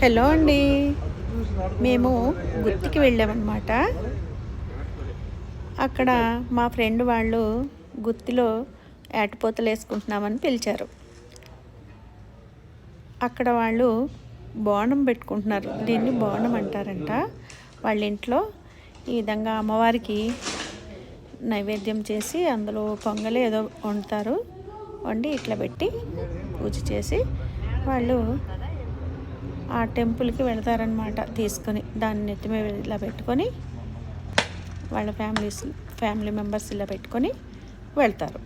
Hello అండి. మేము గుత్తికి వెళ్ళామన్నమాట. అక్కడ మా ఫ్రెండ్ వాళ్ళు గుత్తిలో ఏటపోతలు వేసుకుంటున్నామని పిలిచారు. అక్కడ వాళ్ళు బోనం పెట్టుకుంటున్నారు. దీన్ని బోనం అంటారంట. వాళ్ళ ఇంట్లో ఈ విధంగా అమ్మవారికి నైవేద్యం చేసి అందులో పొంగలి ఏదో వండుతారు. వండి ఇట్లా పెట్టి పూజ చేసి వాళ్ళు ఆ టెంపుల్కి వెళ్తారనమాట. తీసుకొని దాన్ని నెత్తి మీద ఇలా పెట్టుకొని వాళ్ళ ఫ్యామిలీ మెంబర్స్ ఇలా పెట్టుకొని వెళ్తారు.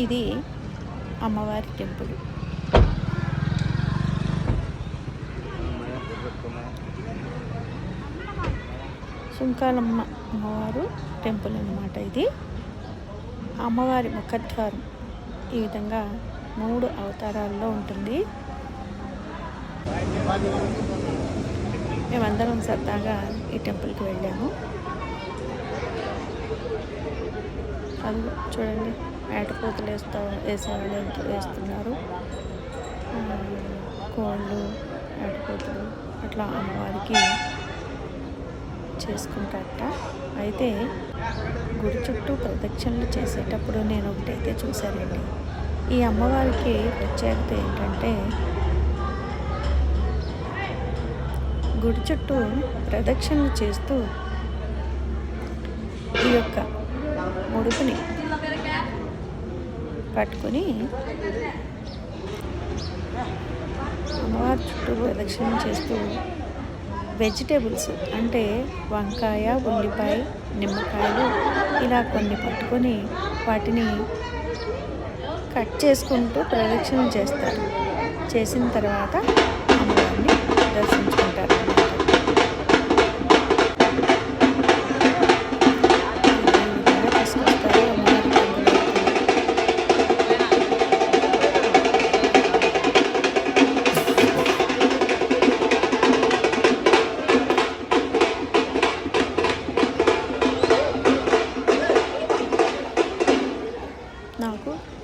ఇది అమ్మవారి టెంపుల్. సుంకాలమ్మ అమ్మవారు టెంపుల్ అన్నమాట. ఇది అమ్మవారి ముఖద్వారం ఈ విధంగా 3 అవతారాల్లో ఉంటుంది. మేమందరం సరదాగా ఈ టెంపుల్కి వెళ్ళాము. అది చూడండి, ఏటపోతలు వేసేవాళ్ళు వేస్తున్నారు. కోళ్ళు, ఏటపోతలు అట్లా అమ్మవారికి చేసుకుంటారట. అయితే గుడి చుట్టూ ప్రదక్షిణలు చేసేటప్పుడు నేను ఒకటైతే చూశానండి. ఈ అమ్మవారికి ప్రత్యేకత ఏంటంటే, గుడి చుట్టూ ప్రదక్షిణలు చేస్తూ ఈ యొక్క ముడుపుని పట్టుకొని అమ్మవారి చుట్టూ ప్రదక్షిణ చేస్తూ వెజిటేబుల్స్ అంటే వంకాయ, ఉల్లిపాయ, నిమ్మకాయలు ఇలా కొన్ని పట్టుకొని వాటిని కట్ చేసుకుంటూ ప్రదక్షిణ చేస్తారు. చేసిన తర్వాత అమ్మవారిని దర్శించుకుంటారు.